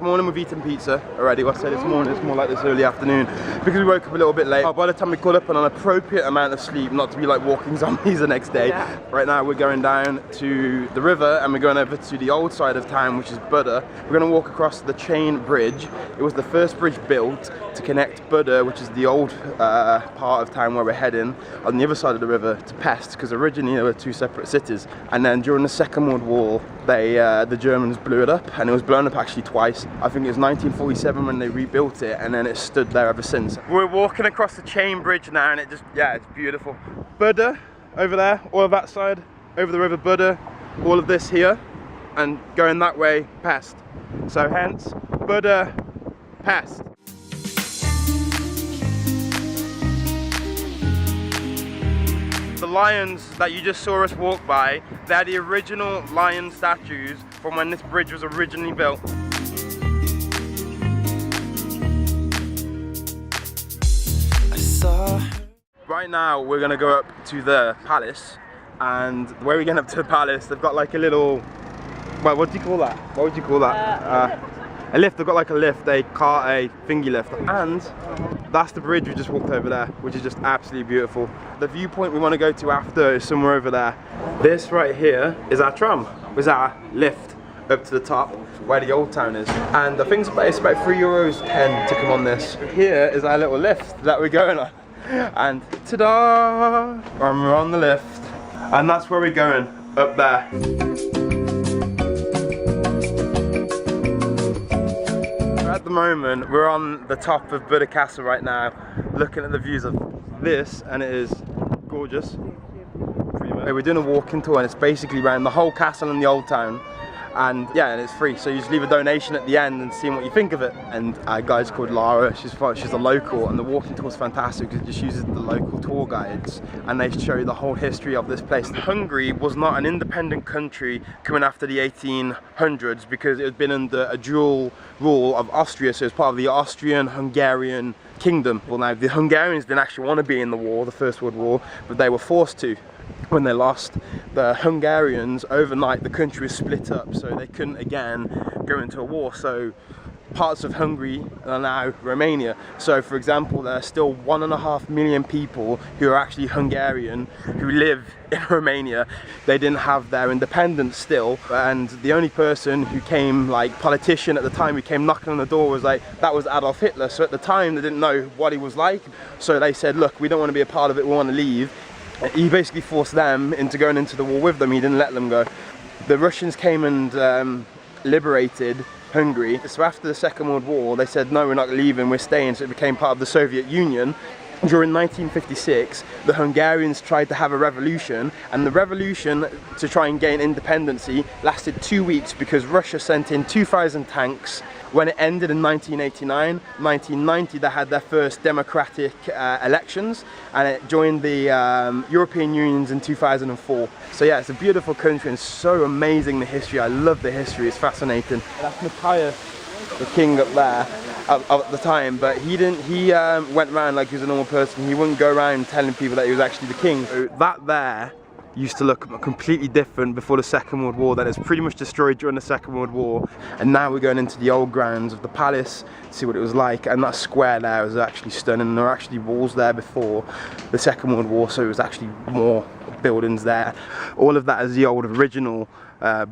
morning we've eaten pizza already. Well, I say this morning, it's more like this early afternoon because we woke up a little bit late. By the time we caught up on an appropriate amount of sleep, not to be like walking zombies the next day. Yeah. Right now we're going down to the river and we're going over to the old side of town, which is Buda. We're going to walk across the chain bridge. It was the first bridge built to connect Buda, which is the old part of town where we're heading, on the other side of the river to Pest, because originally there were two separate cities. And then during the Second World War, the Germans blew it up, and it was blown up actually twice. I think it was 1947 when they rebuilt it, and then it's stood there ever since. We're walking across the chain bridge now, and it just, yeah, it's beautiful. Buda over there, all of that side, over the river Buda, all of this here, and going that way, Pest. So hence, Buda, Pest. The lions that you just saw us walk by, they're the original lion statues from when this bridge was originally built. Right now we're going to go up to the palace, and the way we're getting up to the palace, they've got like a little, well, what do you call that? What would you call that? A lift. They've got like a lift, a thingy lift, and that's the bridge we just walked over there, which is just absolutely beautiful. The viewpoint we want to go to after is somewhere over there. This right here is our tram, is our lift up to the top where the old town is, and I think it's about €3.10 to come on this. Here is our little lift that we're going on, and ta-da! And we're on the lift, and that's where we're going, up there. At the moment, we're on the top of Buda Castle right now, looking at the views of this, and it is gorgeous. We're doing a walking tour, and it's basically around the whole castle and the old town, and yeah, and it's free. So you just leave a donation at the end and see what you think of it. And our guide's called Lara. She's a local, and the walking tour is fantastic because it just uses the local tour guides, and they show you the whole history of this place. Hungary was not an independent country coming after the 1800s because it had been under a dual rule of Austria, so it's part of the Austrian-Hungarian kingdom. Well, now the Hungarians didn't actually want to be in the war, the First World War, but they were forced to. When they lost the Hungarians, overnight the country was split up, so they couldn't again go into a war. So parts of Hungary are now Romania. So for example, there are still 1.5 million people who are actually Hungarian who live in Romania. They didn't have their independence still, and the only person who came, like politician at the time, who came knocking on the door was that was Adolf Hitler. So at the time they didn't know what he was like, so they said, look, we don't want to be a part of it, we want to leave. He basically forced them into going into the war with them. He didn't let them go. The Russians came and liberated Hungary. So after the Second World War, they said, no, we're not leaving, we're staying. So it became part of the Soviet Union. During 1956, the Hungarians tried to have a revolution, and the revolution to try and gain independency lasted 2 weeks because Russia sent in 2,000 tanks. When it ended in 1989, 1990, they had their first democratic elections, and it joined the European Union in 2004. So yeah, it's a beautiful country and so amazing, the history. I love the history, it's fascinating. That's Matthias, the king up there at the time, but he went around like he was a normal person. He wouldn't go around telling people that he was actually the king. So that there used to look completely different before the Second World War. Then it's pretty much destroyed during the Second World War, and now we're going into the old grounds of the palace to see what it was like. And that square there was actually stunning. There were actually walls there before the Second World War, so it was actually more buildings there. All of that is the old original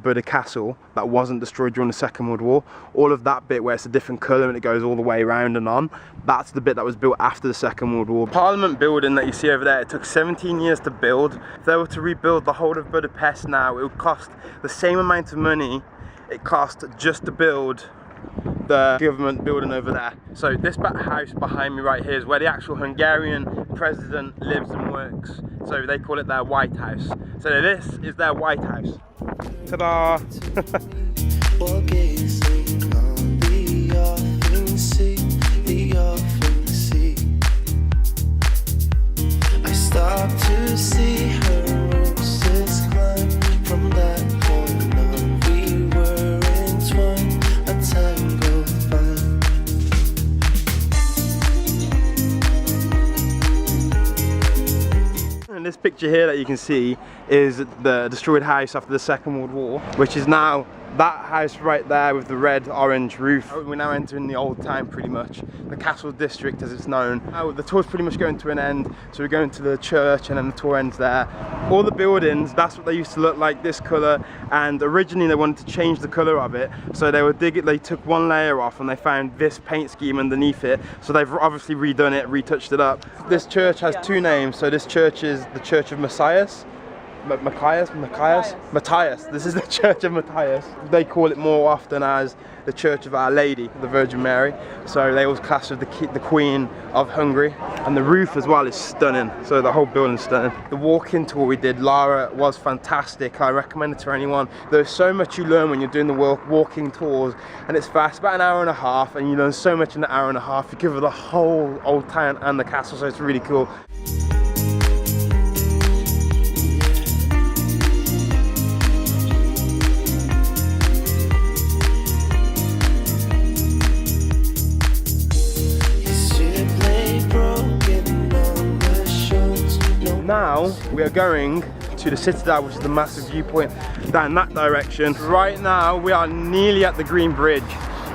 Buda Castle that wasn't destroyed during the Second World War. All of that bit where it's a different colour and it goes all the way around and on, that's the bit that was built after the Second World War. Parliament building that you see over there, it took 17 years to build. If they were to rebuild the whole of Budapest now, it would cost the same amount of money it cost just to build the government building over there. So this house behind me right here is where the actual Hungarian president lives and works. So they call it their White House. So this is their White House. Ta-da! I start to see her roses climb from that corner. We were entwined, a tangled vine. And this picture here that you can see is the destroyed house after the Second World War, which is now that house right there with the red orange roof. We're now entering the old town pretty much, the Castle District as it's known. Now the tour's pretty much going to an end, so we're going to the church and then the tour ends there. All the buildings, that's what they used to look like, this colour, and originally they wanted to change the colour of it, so they took one layer off and they found this paint scheme underneath it, so they've obviously redone it, retouched it up. This church has two names, so this church is the Church of Matthias. Matthias. This is the Church of Matthias. They call it more often as the Church of Our Lady, the Virgin Mary. So they always class her as the Queen of Hungary. And the roof as well is stunning. So the whole building's stunning. The walk-in tour we did, Lara, was fantastic. I recommend it to anyone. There's so much you learn when you're doing the walking tours, and it's fast, about an hour and a half, and you learn so much in an hour and a half. You cover the whole old town and the castle, so it's really cool. Now we are going to the Citadel, which is the massive viewpoint down that direction. Right now we are nearly at the Green Bridge,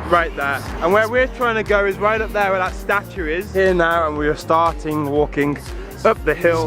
right there. And where we're trying to go is right up there where that statue is. Here now, and we are starting walking up the hill.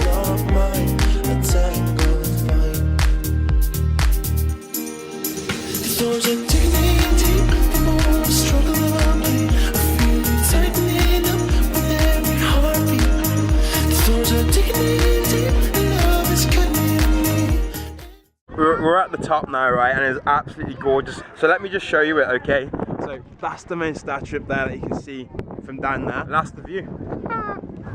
We're at the top now, right, and it's absolutely gorgeous. So let me just show you it, okay? So that's the main statue up there that you can see from down there. And that's the view.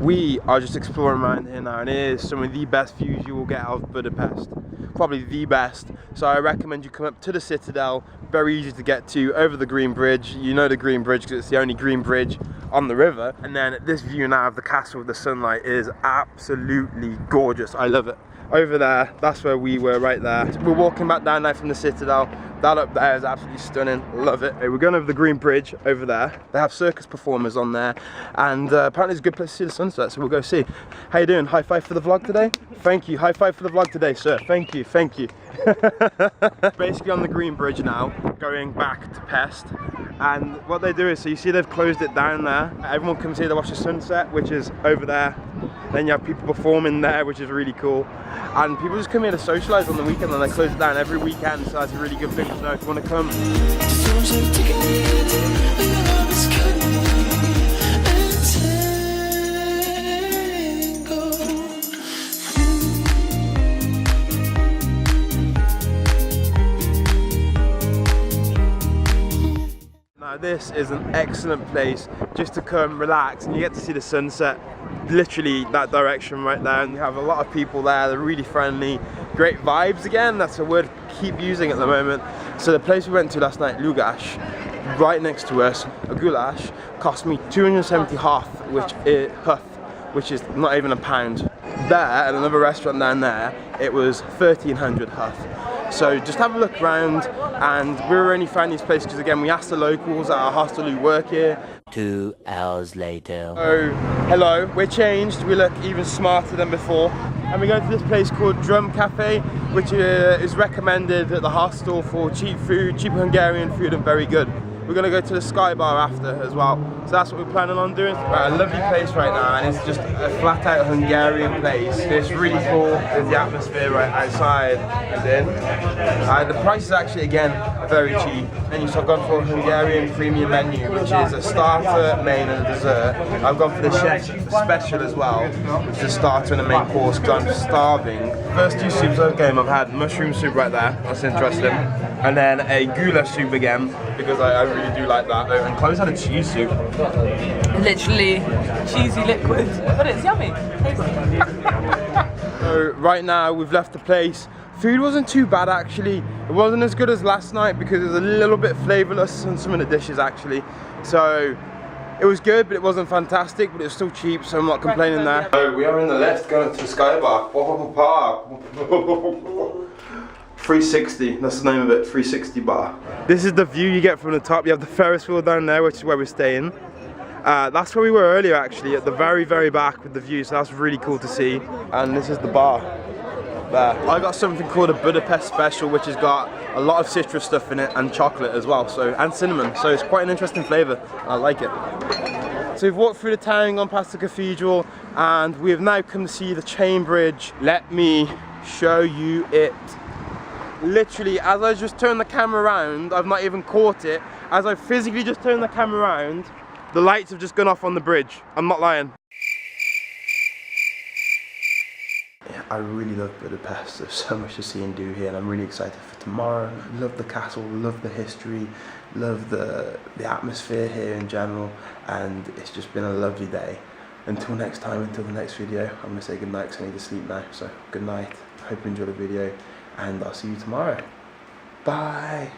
We are just exploring around here now, and it is some of the best views you will get out of Budapest. Probably the best. So I recommend you come up to the Citadel, very easy to get to, over the Green Bridge. You know the Green Bridge because it's the only green bridge on the river. And then this view now of the castle with the sunlight is absolutely gorgeous. I love it. Over there, that's where we were, right there. We're walking back down there from the Citadel. That up there is absolutely stunning, love it. Hey, we're going over the Green Bridge over there. They have circus performers on there, and apparently it's a good place to see the sunset, so we'll go see. How you doing? High five for the vlog today? Thank you, high five for the vlog today, sir. Thank you, thank you. Basically on the Green Bridge now, going back to Pest. And what they do is, so you see they've closed it down there. Everyone comes here to watch the sunset, which is over there. Then you have people performing there, which is really cool. And people just come here to socialise on the weekend, and they close it down every weekend, so that's a really good thing to know if you want to come. Now this is an excellent place just to come relax, and you get to see the sunset literally that direction right there, and you have a lot of people there. They're really friendly, great vibes. Again, that's a word I keep using at the moment. So the place we went to last night, Lugash, right next to us, a goulash cost me 270 hoth, which is not even a pound. There, at another restaurant down there, it was 1300 hoth. So just have a look around, and we were only finding these places because, again, we asked the locals at our hostel who work here. 2 hours later. Oh, hello, we're changed, we look even smarter than before. And we go to this place called Drum Cafe, which is recommended at the hostel for cheap food, cheap Hungarian food, and very good. We're going to go to the Sky Bar after as well. So that's what we're planning on doing. Right, a lovely place right now, and it's just a flat out Hungarian place. It's really cool. There's the atmosphere right outside and in. The price is actually, again, very cheap. And I've gone for a Hungarian premium menu, which is a starter, main and a dessert. I've gone for the chef special as well, which is a starter and a main course because I'm starving. First two soups I've had mushroom soup right there, that's interesting. And then a goulash soup again, because I really do like that. And Chloe's had a cheese soup. Literally cheesy liquid, but it's yummy. So right now we've left the place. Food wasn't too bad actually. It wasn't as good as last night because it was a little bit flavourless on some of the dishes actually. So it was good, but it wasn't fantastic, but it was still cheap, so I'm not complaining there. So we are in the lift going to the Sky Bar. 360, that's the name of it, 360 bar. This is the view you get from the top. You have the Ferris wheel down there, which is where we're staying. That's where we were earlier actually, at the very, very back with the view, so that's really cool to see. And this is the bar. there. I got something called a Budapest special, which has got a lot of citrus stuff in it and chocolate as well, so, and cinnamon, so it's quite an interesting flavour. I like it. So we've walked through the town, gone past the cathedral, and we have now come to see the chain bridge. Let me show you it. Literally, as I just turned the camera around, I've not even caught it. As I physically just turned the camera around, the lights have just gone off on the bridge. I'm not lying. Yeah, I really love Budapest. There's so much to see and do here, and I'm really excited for tomorrow. Love the castle, love the history, love the atmosphere here in general, and it's just been a lovely day. Until next time, until the next video, I'm gonna say good night because I need to sleep now. So good night. Hope you enjoyed the video, and I'll see you tomorrow. Bye.